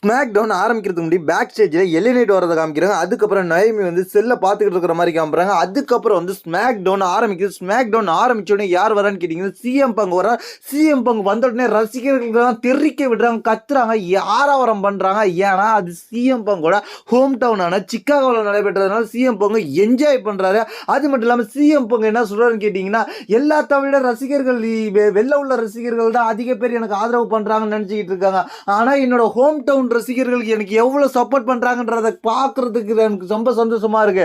Smack down ஆரம்பிக்கிறதுக்கு முன்னாடி back ஸ்டேஜில் எலினேட் வரதை காமிக்கிறாங்க. அதுக்கப்புறம் நயமி வந்து செல்லை பார்த்துக்கிட்டு இருக்கிற மாதிரி காமிக்கிறாங்க. அதுக்கப்புறம் வந்து ஸ்மாக் டவுன் ஆரம்பிக்குது. ஸ்மாக் டவுன் ஆரம்பிச்ச உடனே யார் வரான்னு கேட்டிங்கன்னா சிஎம் பங்க் வரா. சிஎம் பங்க் வந்த உடனே ரசிகர்கள்லாம் தெறிக்க விடுறாங்க, கத்துறாங்க, ஆரவாரம் பண்ணுறாங்க. ஏன்னா அது சிஎம் பங்கோட ஹோம் டவுனான சிக்காகோவில் நடைபெற்றதுனால சிஎம் பங்க் என்ஜாய் பண்ணுறாரு. அது மட்டும் இல்லாமல் சிஎம் பங்க் என்ன சொல்கிறாருன்னு கேட்டிங்கன்னா, எல்லா தமிழ ரசிகர்கள் வெளில உள்ள ரசிகர்கள் தான் அதிக பேர் எனக்கு ஆதரவு பண்ணுறாங்கன்னு நினச்சிக்கிட்டு இருக்காங்க. ஆனால் என்னோட ஹோம் டவுன் ரசிகர்களுக்கு எனக்கு எவ்வளவு சப்போர்ட் பண்றாங்கன்றத பாக்குறதுக்கு எனக்கு ரொம்ப சந்தோஷமா இருக்கு.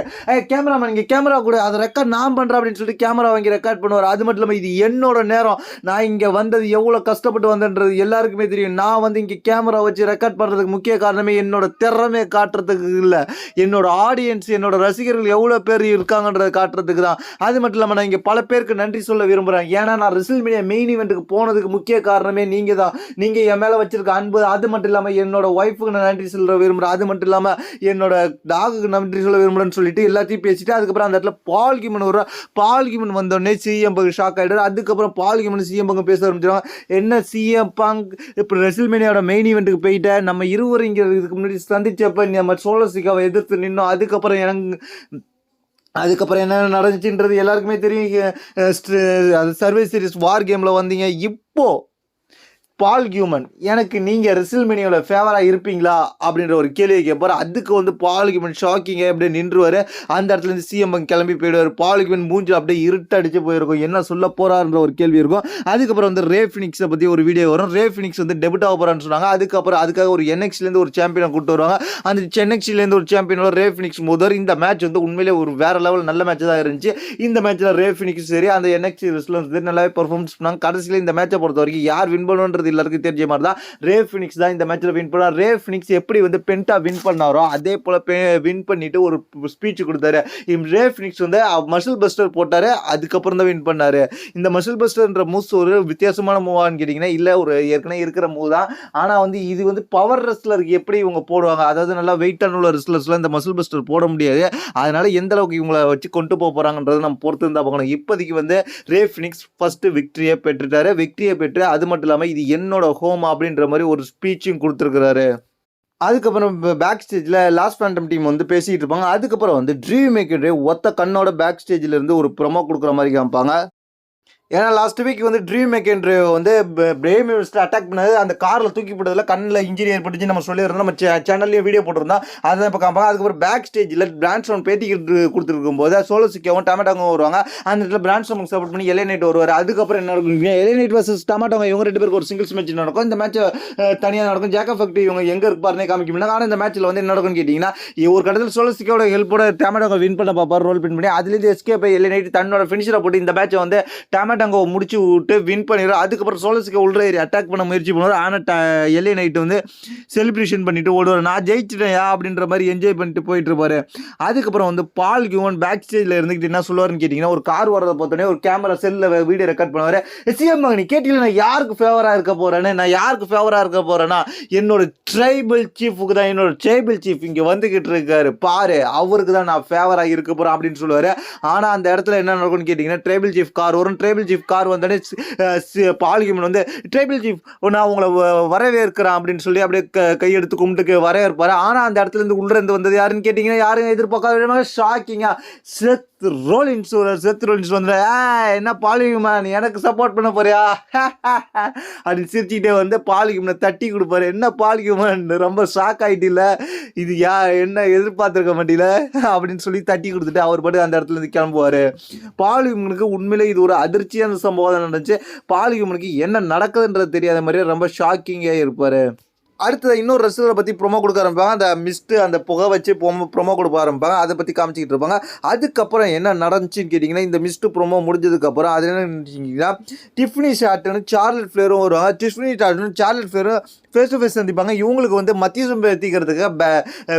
கேமராமேன் இங்க கேமரா கூட அதை ரெக்கார்ட் நான் பண்றேன் அப்படின்னு சொல்லி கேமரா வாங்கி ரெக்கார்ட் பண்ணுவார். அது மட்டும் இல்லாமல் இது என்னோட நேரம், நான் இங்க வந்தது எவ்வளவு கஷ்டப்பட்டு வந்தேன்றது எல்லாருக்குமே தெரியும். நான் வந்து இங்க கேமரா வச்சு ரெக்கார்ட் பண்றதுக்கு முக்கிய காரணமே என்னோட திறமையை காட்டுறதுக்கு இல்லை, என்னோட ஆடியன்ஸ் என்னோட ரசிகர்கள் எவ்வளவு பேர் இருக்காங்கன்றதை காட்டுறதுக்கு தான். அது மட்டும் இல்லாமல் நான் இங்க பல பேருக்கு நன்றி சொல்ல விரும்புறேன். ஏன்னா நான் ரெசில்மேனியா மெயின் ஈவெண்ட்டுக்கு போனதுக்கு முக்கிய காரணமே நீங்க தான். நீங்க என் மேல வச்சிருக்க அன்பு, அது மட்டும் இல்லாமல் என்னோட ஒய்ஃபுக்கு நான் நன்றி சொல்ல விரும்புகிறேன். அது மட்டும் இல்லாமல் என்னோட டாகுக்கு நன்றி சொல்ல விரும்புகிறேன்னு சொல்லிட்டு எல்லாத்தையும் பேசிட்டு அதுக்கப்புறம் அந்த இடத்துல பால் கிமன் வரும். பால் கிமன் வந்தோடனே சிஎம் பங்க் ஷாக் ஆகிடுறாரு. அதுக்கப்புறம் பால் கிமன் சிஎம் பங்க் பேச ஆரம்பிச்சிடுவாங்க. என்ன சிஎம் பங்க் இப்போ ரெசில்மேனியாவோட மெயின் ஈவெண்ட்டுக்கு போயிட்டேன், நம்ம இருவரும் இங்கே இதுக்கு முன்னாடி சந்திச்சப்ப நம்ம சோலசிக்காவை எதிர்த்து நின்னோம். அதுக்கப்புறம் என்ன நடந்துச்சுன்றது எல்லாருக்குமே தெரியும். அது சர்வே சீரிஸ் வார் கேமில் வந்தீங்க. இப்போ பால் கியூமன் எனக்கு நீங்கள் ரெசில்மேனியாவில் ஃபேவராக இருப்பீங்களா அப்படின்ற ஒரு கேள்வியை கேட்பார். அதுக்கு வந்து பால் கியூமன் ஷாக்கிங்காக அப்படியே நின்றுவார். அந்த இடத்துலேருந்து சிஎம் கிளம்பி போயிடுவார். பால் கியூமன் மூஞ்சில் அப்படியே இருட்டடிச்சு போயிருக்கும். என்ன சொல்ல போகிறாருன்ற ஒரு கேள்வி இருக்கும். அதுக்கப்புறம் வந்து ரே ஃபினிக்ஸை பற்றி ஒரு வீடியோ வரும். ரே ஃபினிக்ஸ் வந்து டெபிட் ஆக போகிறான்னு சொன்னாங்க. அதுக்கப்புறம் அதுக்காக ஒரு என்எக்ஸ்லேருந்து ஒரு சாம்பியனை கூப்பிட்டு வருவாங்க. அந்த என்எக்ஸ்லேருந்து ஒரு சாம்பியனோட ரே ஃபினிக்ஸ் முதல் இந்த மேட்ச் வந்து உண்மையிலே ஒரு வேறு லெவல் நல்ல மேட்ச் தான் இருந்துச்சு. இந்த மேட்ச்சில் ரே ஃபினிக்ஸ் சரி அந்த என்எக்ஸ் ரெஸ்லர்ஸ் நல்லாவே பர்ஃபார்மன்ஸ் பண்ணாங்க. கடைசியில் இந்த மேட்சை பொறுத்த வரைக்கும் யார் வின் பண்ணுன்றது எல்லாருக்கும் தெரிஞ்ச மாதிரி தான் ரே ஃபினிக்ஸ் தான் இந்த மேட்ச்ல வின் பண்ணார். ரே ஃபினிக்ஸ் எப்படி வந்து பென்டா வின் பண்ணாரோ அதே போல வின் பண்ணிட்டு ஒரு ஸ்பீச் கொடுத்தாரு. ரே ஃபினிக்ஸ் வந்து மசில் பஸ்டர் போட்டாரு, அதுக்கப்புறம் தான் வின் பண்ணாரு. இந்த மசில் பஸ்டர்ன்ற மூவ்ஸ் ஒரு வித்தியாசமான மூவான்னு கேட்டிங்கன்னா இல்லை, ஒரு ஏற்கனவே இருக்கிற மூவ் தான். ஆனால் வந்து இது வந்து பவர் ரெஸ்லருக்கு எப்படி இவங்க போடுவாங்க, அதாவது நல்லா வெயிட்டான உள்ள ரெஸ்லர்ஸ்லாம் இந்த மசில் பஸ்டர் போட முடியாது. அதனால எந்த அளவுக்கு இவங்களை வச்சு கொண்டு போகிறாங்கன்றது நம்ம பொறுத்து இருந்தால் பார்க்கணும். இப்போதைக்கு வந்து ரே ஃபினிக்ஸ் ஃபர்ஸ்ட் விக்டரியை பெற்றுட்டாரு. விக்டரியை பெற்று அது மட்டும் இல்லாமல் இது என்னோட ஹோம் அப்படின்ற மாதிரி ஒரு ஸ்பீச்சும் கொடுத்துருக்கிறாரு. அதுக்கப்புறம் பேக் ஸ்டேஜில் லாஸ்ட் ஃபேண்டம் டீம் வந்து பேசிகிட்டு இருப்பாங்க. அதுக்கப்புறம் வந்து ட்ரீம் மேக்கர் ஒத்த கண்ணோட பேக் ஸ்டேஜில் இருந்து ஒரு ப்ரொமோ கொடுக்குற மாதிரி காமிப்பாங்க. ஏன்னா லாஸ்ட் வீக் வந்து ட்ரீம் மேக்கர் வந்து பிரேம் அட்டாக் பண்ணது, அந்த காரில் தூக்கி போட்டதில் கண்ணில் இன்ஜுரி ஏற்பட்டுச்சு நம்ம சொல்லியிருந்தோம். நம்ம சேனல்லேயே வீடியோ போட்டிருந்தோம், அதான் இப்போ காமிப்பாங்க. அதுக்கப்புறம் பேக் ஸ்டேஜில் பிரான்ஸ்டோன் பேட்டி கொடுத்துருக்கும் போது சோலோசிக்காவும் டொமேட்டோவும் வருவாங்க. அந்த இடத்துல பிரான்ஸ்டோனுக்கு சப்போர்ட் பண்ணி எலினேட் வருவார். அதுக்கப்புறம் என்ன நடக்கும், எலினேட் வர்சஸ் டொமேட்டோங்க இவங்க ரெண்டு பேருக்கு ஒரு சிங்கிள்ஸ் மேட்ச் நடக்கும். இந்த மேட்ச் தனியாக நடக்கும். ஜேக்கப் ஃபேக்டரி இவங்க எங்கே இருப்பாருனே காமிக்க முடியாது. ஆனால் இந்த மேட்ச்சில் வந்து என்ன நடக்கும்னு கேட்டிங்கன்னா, ஒரு கட்டத்தில் சோலோசிக்காவோட ஹெல்ப்போட டொமேட்டோங்க வின் பண்ண பார்ப்பார், ரோல் பின் பண்ணி. அதுலேருந்து எஸ்கேப் எலினேட் தன்னோட ஃபினிஷரை போட்டு இந்த மேட்சை வந்து டொமேட்டோங்க முடிச்சு விட்டு வின் பண்ணிடுறோம். அதுக்கப்புறம் சோலோசிக்கா உள்ள ஏறி அட்டாக் பண்ண முயற்சி பண்ணுவார். ஆனால் எல்ஏ நைட் வந்து செலிப்ரேஷன் பண்ணிட்டு ஓடுவார். நான் ஜெயிச்சிட்டேன் அப்படின்ற மாதிரி என்ஜாய் பண்ணிட்டு போயிட்டு இருப்பாரு. அதுக்கப்புறம் வந்து பால் கியூமன் பேக் ஸ்டேஜில் இருந்துக்கிட்டு என்ன சொல்லுவார்னு கேட்டிங்கன்னா, ஒரு கார் வரதை பார்த்தோன்னே ஒரு கேமரா செல்லில் வீடியோ ரெக்கார்ட் பண்ணுவார். சிஎம் நீ கேட்டீங்கன்னா நான் யாருக்கு ஃபேவராக இருக்க போகிறேன்னு, நான் யாருக்கு ஃபேவராக இருக்க போகிறேன்னா என்னோட ட்ரைபல் சீஃபுக்கு தான். என்னோட ட்ரைபல் சீஃப் இங்கே வந்துக்கிட்டு இருக்காரு பாரு, அவருக்கு தான் நான் ஃபேவராக இருக்க போகிறேன் அப்படின்னு சொல்லுவார். ஆனால் அந்த இடத்துல என்ன நடக்கும்னு கேட்டிங்கன்னா, ட்ரைபல் சீஃப் கார் வரும். ட்ரைபல் சீஃப் கார் வந்தோடனே பால் கியூமன் வந்து ட்ரைபல் சீஃப் நான் உங்களை வரவேற்கிறேன் அப்படின்னு சொல்லி அப்படியே கையெடுத்து கும்பிட்டுக்கு வரவேற்பாரு. ஆனால் அந்த இடத்துல இருந்து உள்ள இருந்து வந்தது யாருன்னு கேட்டிங்கன்னா, யாரும் எதிர்பார்க்காத ஷாக்கிங்காக செத் ரோலின்ஸ் வந்து என்ன பால் கியூமன் எனக்கு சப்போர்ட் பண்ண போறியா அப்படின்னு சிரிச்சுக்கிட்டே வந்து பால் கியூமனை தட்டி கொடுப்பாரு. என்ன பால் கியூமன் ரொம்ப ஷாக் ஆகிட்டில்ல, இது என்ன எதிர்பார்த்துருக்க மாட்டீல அப்படின்னு சொல்லி தட்டி கொடுத்துட்டு அவர் பாட்டு அந்த இடத்துல இருந்து கிளம்புவார். பால் கியூமனுக்கு உண்மையிலே இது ஒரு அதிர்ச்சியான சம்பவம் நடந்துச்சு. பால் கியூமனுக்கு என்ன நடக்குதுன்றது தெரியாத மாதிரியே ரொம்ப ஷாக்கிங்காக இருப்பார். அடுத்தது இன்னொரு ரெஸ்லரை பற்றி ப்ரொமோ கொடுக்க ஆரம்பிப்பாங்க. அந்த மிஸ்ட்டு அந்த புகை வச்சு ப்ரொமோ கொடுக்க ஆரம்பிப்பாங்க. அதை பற்றி காமிச்சிக்கிட்டு இருப்பாங்க. அதுக்கப்புறம் என்ன நடந்துச்சுன்னு கேட்டிங்கன்னா, இந்த மிஸ்ட்டு ப்ரொமோ முடிஞ்சதுக்கப்புறம் அது என்ன நினச்சிங்கன்னா, டிஃப்னி ஷார்ட்னு சார்லட் ஃப்ளேரும் வருவாங்க. Tiffany ஷார்ட்னு சார்லட் ஃப்ளேரும் face to face சந்திப்பாங்க. இவங்களுக்கு வந்து மத்திய சம்பை எத்திக்கிறதுக்கு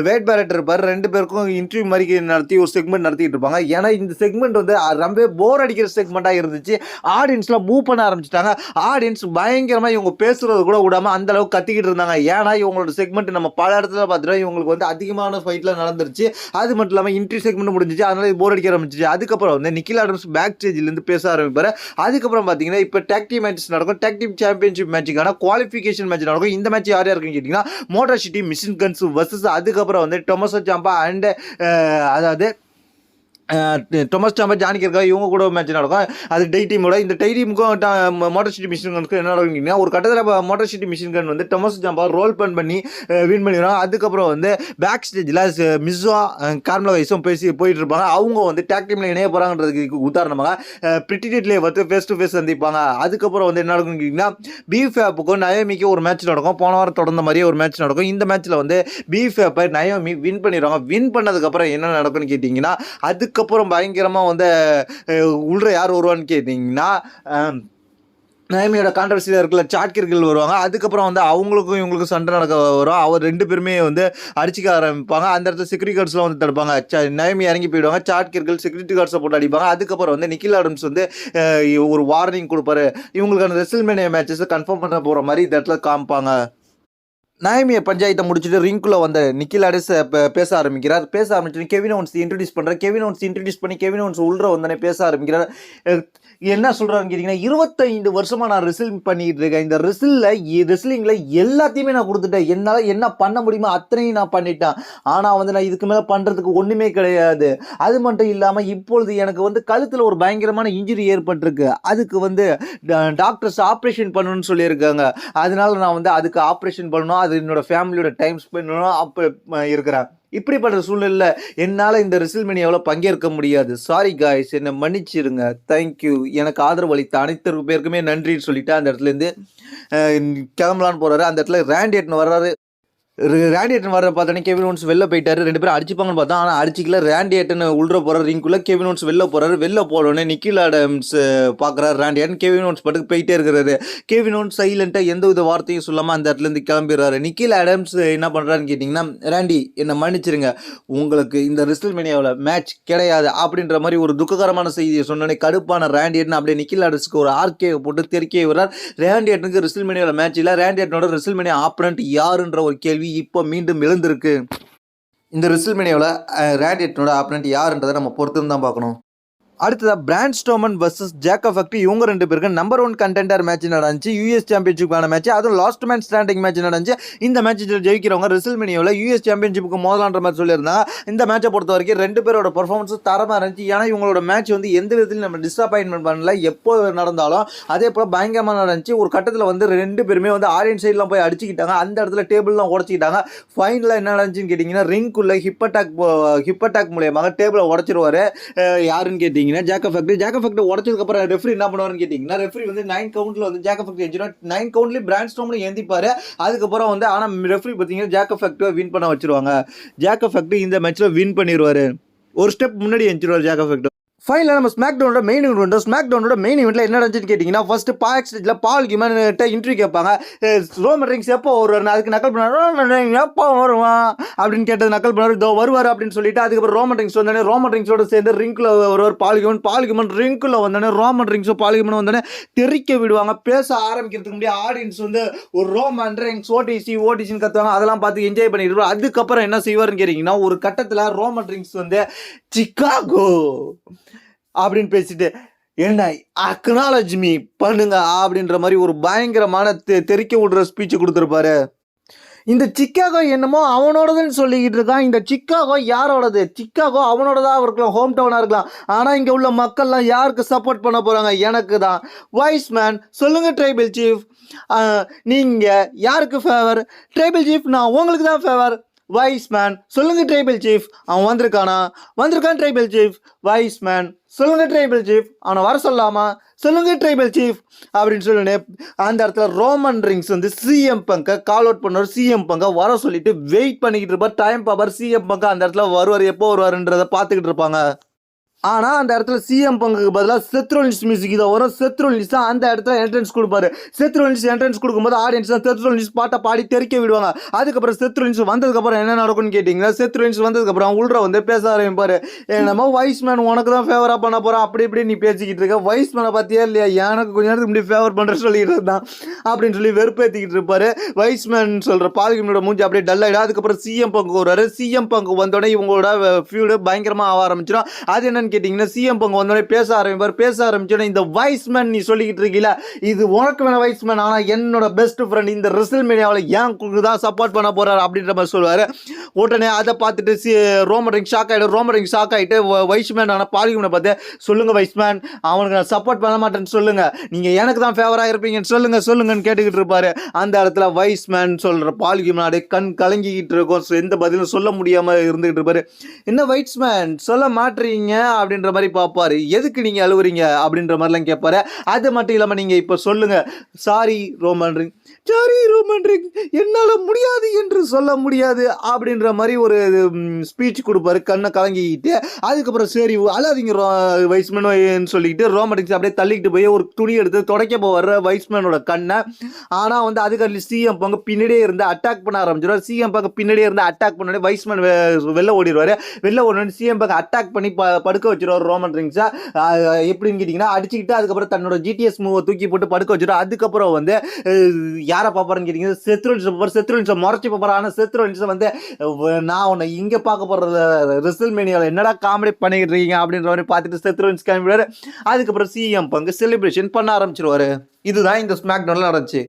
வேட் பேரட்டர் இருப்பார். ரெண்டு பேருக்கும் இன்டர்வியூ மாதிரி நடத்தி ஒரு செக்மெண்ட் நடத்திட்டு இருப்பாங்க. ஏன்னா இந்த செக்மெண்ட் வந்து ரொம்ப போர் அடிக்கிற செக்மெண்ட்டாக இருந்துச்சு. ஆடியன்ஸ்லாம் மூவ் பண்ண ஆரம்பிச்சிட்டாங்க. ஆடியன்ஸ் பயங்கரமாக இவங்க பேசுகிறது கூட விடாமல் அந்தளவுக்கு கத்திக்கிட்டு இருந்தாங்க. ஏன்னா இவங்களோட செக்மெண்ட் நம்ம பல இடத்துல பார்த்துட்டோம், இவங்களுக்கு வந்து அதிகமான ஃபைட்லாம் நடந்துருச்சு. அது மட்டும் இல்லாமல் இன்ட்ரி செக்மெண்ட் முடிஞ்சிச்சு, அதனால போர் அடிக்க ஆரம்பிச்சிச்சு. அதுக்கப்புறம் வந்து நிக்கில் ஆடம்ஸ் பேக் ஸ்டேஜ்லேருந்து பேச ஆரம்பிப்பார். அதுக்கப்புறம் பார்த்தீங்கன்னா இப்போ டேக் டீம் மேட்ச் நடக்கும். டேக் டீம் சாம்பியன்ஷிப் மேட்சுக்கான குவாலிஃபிகேஷன் மேட்ச் நடக்கும். இந்த மேட்ச் யார் யாருக்குன்னு கேட்டிங்கன்னா motor city machine guns versus அதுக்கப்புறம் வந்து டொமசோ சாம்பா அண்ட் அதாவது டொமஸ் சாம்பா ஜானி கிர்கா இவங்க கூட மேட்ச் நடக்கும். அது டை டீமோட இந்த டை டீமுக்கும் மோட்டார் சிட்டி மிஷின் கன்ஸ்க்கு என்ன நடக்குங்கன்னா ஒரு கட்டத்தில் மோட்டார் சிட்டி மிஷின் கன் வந்து டொமஸ் சாம்பா ரோல் பண்ணி வின் பண்ணிடுவாங்க. அதுக்கப்புறம் வந்து பேக் ஸ்டேஜில் மிஸ்ஸா கார்மலா வைஸும் போயிட்டு இருப்பாங்க. அவங்க வந்து டேக் டீமில் இணைய போகிறாங்கன்றதுக்கு உதாரணமாக பிரிட்டிடேட்லேயே வந்து ஃபேஸ் டு ஃபேஸ் சந்திப்பாங்க. அதுக்கப்புறம் வந்து என்ன நடக்குன்னு கேட்டிங்கன்னா பிஃபேப்புக்கும் நயோமிக்கும் ஒரு மேட்ச் நடக்கும். போன வாரம் தொடர்ந்த மாதிரியே ஒரு மேட்ச் நடக்கும். இந்த மேட்ச்சில் வந்து பிஃபேப்பை நயோமி வின் பண்ணிடுவாங்க. வின் பண்ணதுக்கப்புறம் என்ன நடக்குன்னு கேட்டிங்கன்னா அதுக்கப்புறம் பயங்கரமாக வந்து உள்ள யார் வருவான்னு கேட்டிங்கன்னா நயமியோட கான்ட்ரவர்சியில் இருக்கிற சாட்கிர்கள் வருவாங்க. அதுக்கப்புறம் வந்து அவங்களுக்கும் இவங்களுக்கும் சண்டை நடக்க வரும். அவர் 2 பேருமே வந்து அடிச்சிக்க ஆரம்பிப்பாங்க. அந்த இடத்துல செக்யூரிட்டி கார்ட்ஸ்லாம் வந்து தடுப்பாங்க. நயமி இறங்கி போயிடுவாங்க. சாட்கிர்கள் செக்யூரிட்டி கார்ட்ஸை போட்டு அடிப்பாங்க. அதுக்கப்புறம் வந்து நிக்கில் ஆடம்ஸ் வந்து ஒரு வார்னிங் கொடுப்பாரு. இவங்களுக்கான ரெஸ்ல்மேனியா மேட்சஸை கன்ஃபார்ம் பண்ண போகிற மாதிரி இந்த இடத்துல காமிப்பாங்க. நயமியை பஞ்சாயத்தை முடிச்சுட்டு ரிங்குள்ளே வந்த நிக்கில் ஆடம்ஸ் பேச ஆரம்பிக்கிறார். பேச ஆரம்பிச்சு கெவின் ஓவன்ஸ் இன்ட்ரடியூஸ் பண்ணுறார். கெவின் ஓவன்ஸ் இன்ட்ரடியூஸ் பண்ணி கெவின் ஓவன்ஸ் உள்ள வந்தோடனே பேச ஆரம்பிக்கிறார். என்ன சொல்கிறாருன்னு கேட்டிங்கன்னா 25 வருஷமாக நான் ரெஸ்லிங் பண்ணிக்கிட்டு இருக்கேன். இந்த ரெஸ்லிங்கில் எல்லாத்தையுமே நான் கொடுத்துட்டேன். என்னால் என்ன பண்ண முடியுமோ அத்தனையும் நான் பண்ணிட்டேன். ஆனால் வந்து நான் இதுக்கு மேலே பண்ணுறதுக்கு ஒன்றுமே கிடையாது. அது மட்டும் இல்லாமல் இப்பொழுது எனக்கு வந்து கழுத்தில் ஒரு பயங்கரமான இன்ஜுரி ஏற்பட்டிருக்கு. அதுக்கு வந்து டாக்டர்ஸ் ஆப்ரேஷன் பண்ணணும்னு சொல்லியிருக்காங்க. அதனால நான் வந்து அதுக்கு ஆப்ரேஷன் பண்ணணும், அது என்னோடய ஃபேமிலியோட டைம் ஸ்பெண்ட் பண்ணணும் அப்போ இருக்கிறேன். இப்படிப்பட்ட சூழ்நிலையில் என்னால் இந்த ரெஸ்ல்மேனியாவில் பங்கேற்க முடியாது. சாரி காய்ஸ், என்னை மன்னிச்சிருங்க. தேங்க்யூ. எனக்கு ஆதரவு அளித்த அனைத்து பேருக்குமே நன்றின்னு சொல்லிட்டு அந்த இடத்துலேருந்து கிளம்பலான்னு போகிறாரு. அந்த இடத்துல ரேண்டி ஆர்டன் வர்றாரு. ரேண்டி ஆர்டன் வர பார்த்தோன்னே கெவின் ஓவன்ஸ் வெளில போயிட்டாரு. 2 பேரும் அடிச்சுப்பாங்கன்னு பார்த்தா ஆனால் அடிச்சிக்கல. ரேண்டி ஆர்டன் உள்ள போகிறார் ரிங்குள்ள. கெவின் ஓவன்ஸ் வெளில போகிறாரு. வெளில போனோடனே நிக்கில் ஆடம்ஸ் பார்க்குறாரு ரேண்டி ஆர்டன். கெவின் ஓவன்ஸ் பாட்டுக்கு போயிட்டே இருக்கிறாரு. கெவின் ஓவன்ஸ் சைலண்ட்டாக எந்த வித வார்த்தையும் சொல்லாமல் அந்த இடத்துலேருந்து கிளம்பிடுறாரு. நிக்கில் ஆடம்ஸ் என்ன பண்ணுறாருன்னு கேட்டிங்கன்னா ரேண்டி என்னை மன்னிச்சிருங்க, உங்களுக்கு இந்த ரெஸ்ல்மேனியாவில் மேட்ச் கிடையாது அப்படின்ற மாதிரி ஒரு துக்ககரமான செய்தியை சொன்னோன்னே கடுப்பான ரேண்டி ஆர்டன் அப்படியே நிக்கில் ஆடம்ஸ்க்கு ஒரு ஆர்கே போட்டு தெறிக்கே வர்றார். ரேண்டி ஆர்டனுக்கு ரெஸ்ல்மேனியாவில் மேட்ச் இல்லை. ரேண்டி ஆர்டனோட ரெஸ்ல்மேனியா ஆப்பனண்ட் யாருன்ற ஒரு கேள்வி இப்போ மீண்டும் எழுந்திருக்கு. இந்த ரெஸ்ல்மேனியாவில் ரேண்டி ஆர்டனோட ஆப்பனண்ட் யாருன்றதை நம்ம பொறுத்து தான் பார்க்கணும். அடுத்ததாக brand Strowman versus Jacob factory இவங்க 2 பேருக்கு நம்பர் 1 கண்டெண்டர் மேட்ச் நடந்துச்சு. யூஎஸ் சாம்பியன்ஷிப்பான மேட்ச், அதுவும் லாஸ்ட் மேன் ஸ்டாண்டிங் மேட்ச் நடந்துச்சு. இந்த மேட்சில் ஜெயிக்கிறவங்க ரெஸ்ல்மேனியாவில் யூஎஸ் சாம்பியன்ஷிப்புக்கு மோதலான்ற மாதிரி சொல்லியிருந்தாங்க. இந்த மேட்சை பொறுத்த வரைக்கும் 2 பேரோட பர்ஃபார்மன்ஸ் தரமாக இருந்துச்சு. ஏன்னா இவங்களோட மேட்ச் வந்து எந்த விதத்திலும் நம்ம டிஸப்பாயின்மெண்ட் பண்ணல. எப்போ நடந்தாலும் அதே போல் பயங்கரமாக நடந்துச்சு. ஒரு கட்டத்தில் வந்து 2 பேருமே வந்து ஆடியன்ஸ் சைட்லாம் போய் அடிச்சுக்கிட்டாங்க. அந்த இடத்துல டேபிள்லாம் உடச்சிக்கிட்டாங்க. ஃபைனலாக என்ன நடந்துச்சுன்னு கேட்டிங்கன்னா ரிங்குள்ளே ஹிப் அட்டாக் மூலியமாக டேபிளை உடச்சிருவார். யாருன்னு கேட்டிங்கன்னா ஜேக்கப் ஃபேக்டரி உடச்சதுக்கப்புறம் ரெஃப்ரி என்ன பண்ணுவாருன்னு கேட்டிங்கன்னா ரெஃப்ரி வந்து 9 கவுண்ட்டில் வந்து ஜேக்கப் ஃபேக்டரி எஞ்சிடும். 9 கவுண்ட்லேயும் பிராண்ட் ஸ்ட்ரோமன் ஏந்திப்பார். அதுக்கப்புறம் வந்து ஆனால் ரெஃப்ரி பார்த்தீங்கன்னா ஜேக்கப் ஃபேக்டரியை வின் பண்ண வச்சிருவாங்க. ஜேக்கப் ஃபேக்டரி இந்த மேட்ச்சில் வின் பண்ணிடுவார். ஒரு ஸ்டெப் முன்னாடி எஞ்சிடுவார் ஜேக்கப் ஃபேக்டரி. ஃபைனலாக நம்ம ஸ்மாக்டவுனோட மெயின் ஈவெண்ட் ஸ்மாக்டவுனோட மெயின் ஈவெண்ட்டில் என்ன நடந்துச்சுன்னு கேட்டிங்கன்னா ஃபர்ஸ்ட் பாக் ஸ்டேஜில் பால் கிமன்கிட்ட இன்ட்ரி கேட்பாங்க. ரோமன் ரிங்ஸ் எப்போ வருவார், அதுக்கு நக்கல் பண்ணார். எப்போ வருவான் அப்படின்னு கேட்டது நக்கல் பண்ணார். இதோ வருவார் அப்படின்னு சொல்லிட்டு அதுக்கப்புறம் ரோமன் ரிங்ஸ் வந்தோடனே ரோமன் ரிங்ஸோட சேர்ந்து ரிங்குள்ள வருவார் பால் கிமன் ரிங்குள்ள வந்தோடனே ரோமன் ரிங்ஸோ பால் கிமன் வந்தோடனே தெரிக்க விடுவாங்க. பேச ஆரம்பிக்கிறதுக்கு முன்னாடி ஆடியன்ஸ் வந்து ஒரு ரோமன் ரிங்ஸ் ஓடிசின்னு கத்துவாங்க. அதெல்லாம் பார்த்து என்ஜாய் பண்ணிட்டு அதுக்கப்புறம் என்ன செய்வார்னு கேட்டிங்கன்னா ஒரு கட்டத்தில் ரோமன் ரிங்ஸ் வந்து சிக்காகோ அப்படின்னு பேசிட்டு என்ன அக்னாலஜ் மீ பண்ணுங்க அப்படின்ற மாதிரி ஒரு பயங்கரமான தெரிக்க விடுற ஸ்பீச் கொடுத்துருப்பாரு. இந்த சிக்காகோ என்னமோ அவனோடதுன்னு சொல்லிக்கிட்டு இருக்கான். இந்த சிக்காகோ யாரோடது? சிக்காகோ அவனோடதாக இருக்கலாம், ஹோம் டவுனாக இருக்கலாம். ஆனால் இங்கே உள்ள மக்கள்லாம் யாருக்கு சப்போர்ட் பண்ண போகிறாங்க? எனக்கு தான். வைஸ் மேன் சொல்லுங்கள் ட்ரைபல் சீஃப், நீங்கள் யாருக்கு ஃபேவர்? ட்ரைபல் சீஃப் நான் உங்களுக்கு தான் ஃபேவர். வைஸ் மேன் சொல்லுங்க ட்ரைபல் சீஃப், அவன் வந்திருக்கான் ட்ரைபல் சீஃப். வைஸ் மேன் சொல்லுங்க ட்ரைபல் சீஃப், அவனை வர சொல்லாமா? சொல்லுங்க ட்ரைபல் சீஃப் அப்படின்னு சொல்லிட்டு அந்த இடத்துல ரோமன் ரிங்ஸ் வந்து சிஎம் பங்கை கால் அவுட் பண்ணுவார். சிஎம் பங்கை வர சொல்லிட்டு வெயிட் பண்ணிக்கிட்டு இருப்பார். டைம் பாப்பார். சிஎம் பங்கை அந்த இடத்துல வருவார், எப்போ வருவாருன்றதை பார்த்துக்கிட்டு இருப்பாங்க. ஆனால் அந்த இடத்துல சிஎம் பங்குக்கு பதிலாக செத்ரோலின்ஸ் மியூசிக் இதை வரும். செத்ரோலின்ஸ் தான் அந்த இடத்துல என்ட்ரன்ஸ் கொடுப்பாரு. செத்ரோலின்ஸ் என்ட்ரன்ஸ் கொடுக்கும்போது ஆடியன்ஸ் தான் செத்ரோலின்ஸ் பாட்டை பாடி தெறிக்க விடுவாங்க. அதுக்கப்புறம் செத்ரோலின்ஸ் வந்ததுக்கப்புறம் என்ன நடக்கும்னு கேட்டிங்கன்னா, செத்ரோலின்ஸ் வந்ததுக்கப்புறம் உள்ள வந்து பேச ஆரம்பிப்பார். நம்ம வைஸ்மேன் உனக்கு தான் ஃபேவராக பண்ண போகிறோம் அப்படி இப்படி நீ பேசிக்கிட்டு இருக்க, வைஸ்மேனை பார்த்தியா இல்லையா, எனக்கு கொஞ்ச நேரத்துக்கு முன்னாடி ஃபேவர் பண்ணுற சொல்லிட்டு இருந்தான் அப்படின்னு சொல்லி வெறுப்பேற்றிக்கிட்டு இருப்பார். வைஸ்மேன் சொல்கிற பால்கிமனோட மூஞ்சி அப்படியே டல் ஆகிடும். அதுக்கப்புறம் சிஎம் பங்கு வருவார். சிஎம் பங்கு வந்தோடனே இவங்களோட ஃபியூடு பயங்கரமாக ஆக ஆரம்பிச்சிடும். அது என்னன்னு கேட்டிங்கன்னா, சிஎம் பங்கு வந்தோடனே பேச ஆரம்பிச்சோன்னே இந்த வைஸ்மேன் நீ சொல்லிக்கிட்டு இருக்கீல, இது உனக்கு வேணா வைஸ்மேன், ஆனால் என்னோட பெஸ்ட் ஃப்ரெண்ட் இந்த ரெசில்மேனியாவில் ஏன் தான் சப்போர்ட் பண்ண போறாரு அப்படின்ற மாதிரி சொல்லுவார். உடனே அதை பார்த்துட்டு ரோமன் ரிங்ஸ் ஷாக் ஆகிட்டு வைஸ்மேன் ஆனால் பால்கிமனை பார்த்து, சொல்லுங்க வைஸ்மேன், அவனுக்கு நான் சப்போர்ட் பண்ண மாட்டேன்னு சொல்லுங்க, நீங்க எனக்கு தான் ஃபேவராக இருப்பீங்கன்னு சொல்லுங்கன்னு கேட்டுக்கிட்டு இருப்பாரு. அந்த இடத்துல வைஸ்மேன் சொல்ற பால்கிமன் கண் கலங்கிக்கிட்டு இருக்கும். எந்த பதிலும் சொல்ல முடியாம இருந்துகிட்டு இருப்பாரு. என்ன வைஸ்மேன் சொல்ல மாட்டீங்க அப்படின்ற மாதிரி பார்ப்பாரு. எதுக்கு நீங்க அழுவுறீங்க அப்படின்ற மாதிரிலாம் கேட்பாரு. அது மட்டும் இல்லாமல் நீங்க இப்போ சொல்லுங்க, சாரி ரோமன் ரிங், என்னால் முடியாது என்று சொல்ல முடியாது அப்படின்ற மாதிரி ஒரு ஸ்பீச் கொடுப்பாரு கண்ணை கலங்கிக்கிட்டு. அதுக்கப்புறம் சரி அழாதீங்க வைஸ்மேன் சொல்லிக்கிட்டு ரோமன் ரிங்ஸ் அப்படியே தள்ளிக்கிட்டு போய் ஒரு துணி எடுத்து துடைக்க போவார் வைஸ்மேனோட கண்ணை. ஆனால் வந்து அதுக்கு சிஎம் பங்கு பின்னாடியே இருந்து அட்டாக் பண்ண ஆரம்பிச்சிடுவார். சிஎம் பங்கு பின்னாடியே இருந்து அட்டாக் பண்ணி வைஸ்மேன் வெளில ஓடிடுவார். வெளில ஓடினு சிஎம் பங்கு அட்டாக் பண்ணி படுக்க வச்சிருவார் ரோமன் ரிங்ஸை. எப்படின்னு கேட்டிங்கன்னா, அடிச்சுக்கிட்டு அதுக்கப்புறம் தன்னோட ஜிடிஎஸ் மூவை தூக்கி போட்டு படுக்க வச்சிடும். அதுக்கப்புறம் வந்து யாரை பார்ப்பாருன்னு கேட்டிங்கன்னா, செத்ரோலின்ஸை முறைச்சி பார்ப்பாரு. ஆனால் செத்ரோலின்ஸை வந்து, நான் உன்னை இங்கே பார்க்க போகிற ரெசில்மேனியாவில் என்னடா காமெடி பண்ணிக்கிட்டு இருக்கீங்க அப்படின்ற மாதிரி பார்த்துட்டு செத்ரோலின்ஸ் கிளம்பிடுவார். அதுக்கப்புறம் சிஎம் பங்கு செலிப்ரேஷன் பண்ண ஆரம்பிச்சிருவாரு. இதுதான் இந்த ஸ்மாக் டவுன்ல நடந்துச்சு.